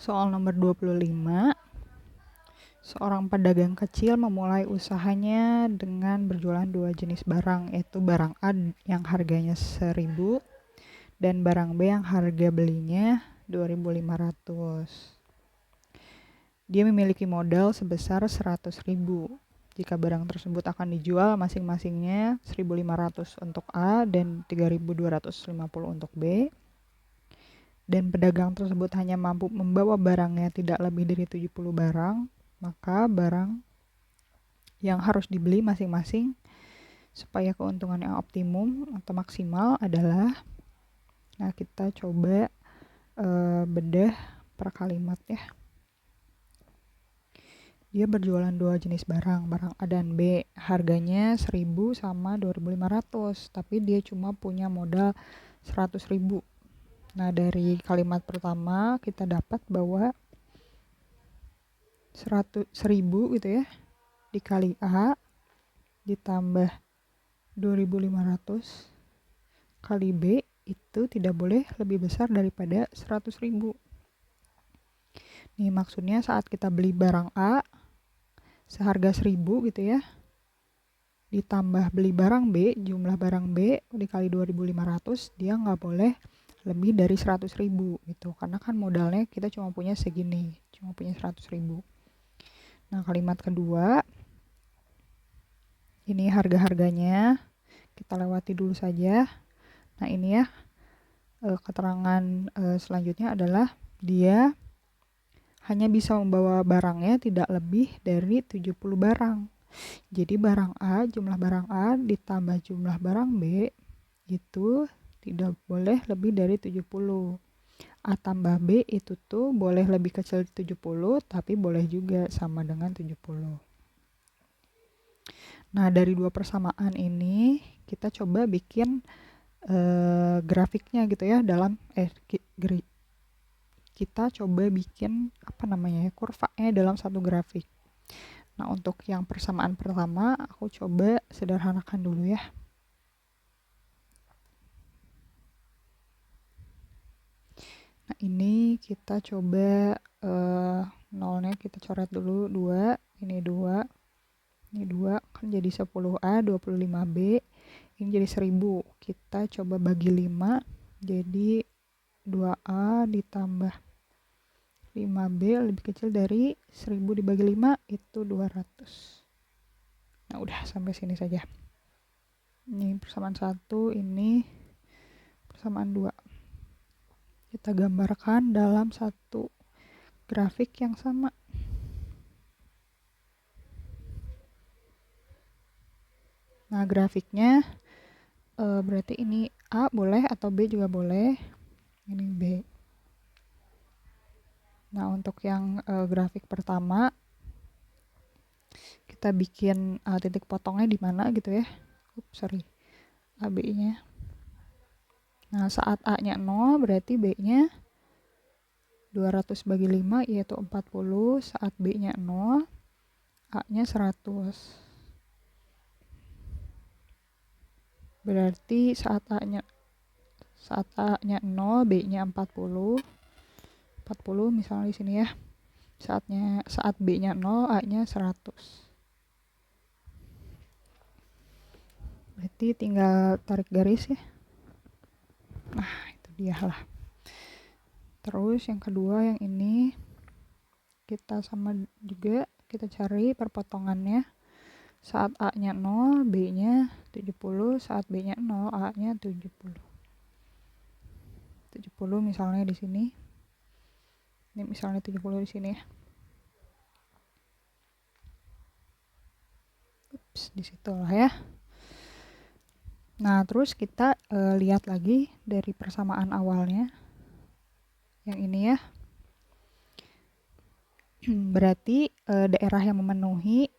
Soal nomor 25, seorang pedagang kecil memulai usahanya dengan berjualan dua jenis barang, yaitu barang A yang harganya 1.000 dan barang B yang harga belinya 2.500. Dia memiliki modal sebesar 100.000. Jika barang tersebut akan dijual masing-masingnya 1.500 untuk A dan 3.250 untuk B, dan pedagang tersebut hanya mampu membawa barangnya tidak lebih dari 70 barang, maka barang yang harus dibeli masing-masing supaya keuntungan yang optimum atau maksimal adalah, nah kita coba bedah per kalimat ya. Dia berjualan dua jenis barang A dan B, harganya 1.000 sama 2.500, tapi dia cuma punya modal 100.000. Nah, dari kalimat pertama kita dapat bahwa 1.000 gitu ya dikali A ditambah 2.500 kali B itu tidak boleh lebih besar daripada 100.000. Nih maksudnya saat kita beli barang A seharga 1.000 gitu ya, ditambah beli barang B, jumlah barang B dikali 2.500, dia nggak boleh lebih dari 100.000 gitu, karena kan modalnya kita cuma punya segini, cuma punya 100.000. Nah, kalimat kedua ini harga-harganya kita lewati dulu saja. Nah, ini ya keterangan selanjutnya adalah dia hanya bisa membawa barangnya tidak lebih dari 70 barang. Jadi barang A, jumlah barang A ditambah jumlah barang B itu tidak boleh lebih dari 70. A tambah B itu tuh boleh lebih kecil 70, tapi boleh juga sama dengan 70. Nah, dari dua persamaan ini kita coba bikin grafiknya gitu ya, dalam kita coba bikin kurvanya dalam satu grafik. Nah, untuk yang persamaan pertama aku coba sederhanakan dulu ya. Nah, ini kita coba nolnya kita coret dulu 2, ini 2, ini 2, kan jadi 10A, 25B, ini jadi 1.000. Kita coba bagi 5, jadi 2A ditambah 5B lebih kecil dari 1.000 dibagi 5 itu 200. Nah, udah sampai sini saja. Ini persamaan 1, ini persamaan 2. Kita gambarkan dalam satu grafik yang sama. Nah, grafiknya berarti ini A boleh atau B juga boleh. Ini B. Nah, untuk yang grafik pertama kita bikin titik potongnya di mana gitu ya. AB-nya. Nah, saat A-nya 0 berarti B-nya 200 bagi 5 yaitu 40. Saat B-nya 0, A-nya 100. Berarti saat A-nya 0, B-nya 40. 40 misalnya di sini ya. Saat B-nya 0, A-nya 100. Berarti tinggal tarik garis ya. Nah, itu dia lah. Terus yang kedua yang ini kita sama juga, kita cari perpotongannya. Saat A-nya 0, B-nya 70. Saat B-nya 0, A-nya 70. 70 misalnya di sini. Ini misalnya 70 di sini ya. Ups, di situ lah ya. Nah, terus kita lihat lagi dari persamaan awalnya. Yang ini ya. Berarti daerah yang memenuhi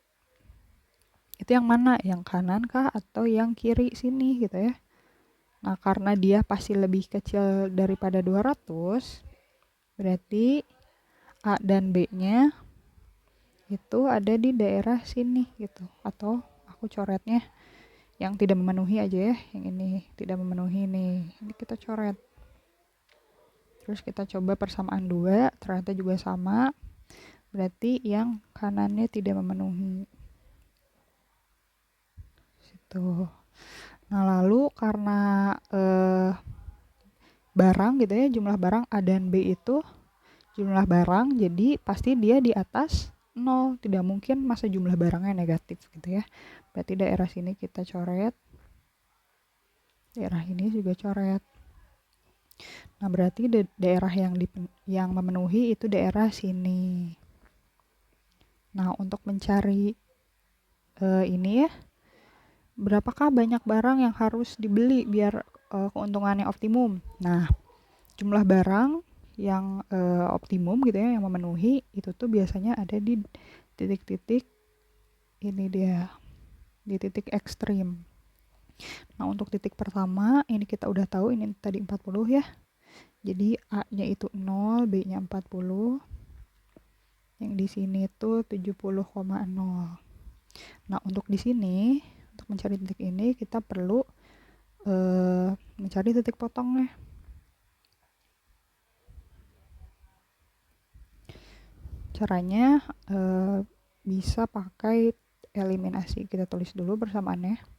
itu yang mana? Yang kanan kah atau yang kiri sini gitu ya. Nah, karena dia pasti lebih kecil daripada 200, berarti A dan B-nya itu ada di daerah sini gitu. Atau aku coretnya yang tidak memenuhi aja ya. Yang ini tidak memenuhi nih. Ini kita coret. Terus kita coba persamaan 2, ternyata juga sama. Berarti yang kanannya tidak memenuhi. Situ. Nah, lalu karena barang gitu ya, jumlah barang A dan B itu jumlah barang, jadi pasti dia di atas 0. Tidak mungkin masa jumlah barangnya negatif gitu ya. Berarti daerah sini kita coret. Daerah ini juga coret. Nah, berarti daerah yang memenuhi itu daerah sini. Nah, untuk mencari ini ya, berapakah banyak barang yang harus dibeli biar keuntungannya optimum. Nah, jumlah barang yang optimum gitu ya, yang memenuhi itu tuh biasanya ada di titik-titik ini dia, di titik ekstrim. Nah, untuk titik pertama ini kita udah tahu ini tadi 40 ya. Jadi A-nya itu 0, B-nya 40. Yang di sini tuh 70,0. Nah, untuk di sini, untuk mencari titik ini kita perlu mencari titik potongnya. Caranya bisa pakai eliminasi. Kita tulis dulu persamaannya.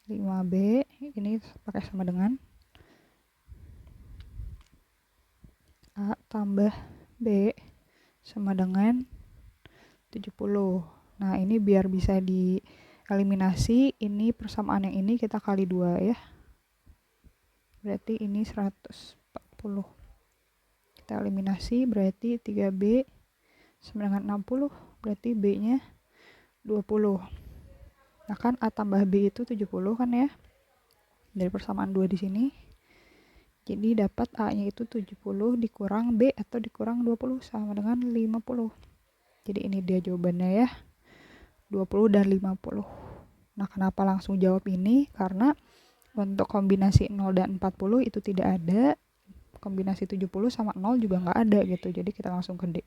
5B ini pakai sama dengan A tambah B sama dengan 70. Nah, ini biar bisa dieliminasi, ini persamaan yang ini kita kali 2 ya. Berarti ini 140. Kita eliminasi, berarti 3B sama dengan 60. Berarti B-nya 20. Nah, kan A tambah B itu 70 kan ya. Dari persamaan 2 di sini. Jadi dapat A-nya itu 70 dikurang B atau dikurang 20 sama dengan 50. Jadi ini dia jawabannya ya. 20 dan 50. Nah, kenapa langsung jawab ini? Karena untuk kombinasi 0 dan 40 itu tidak ada. Kombinasi 70 sama 0 juga nggak ada gitu. Jadi kita langsung ke D.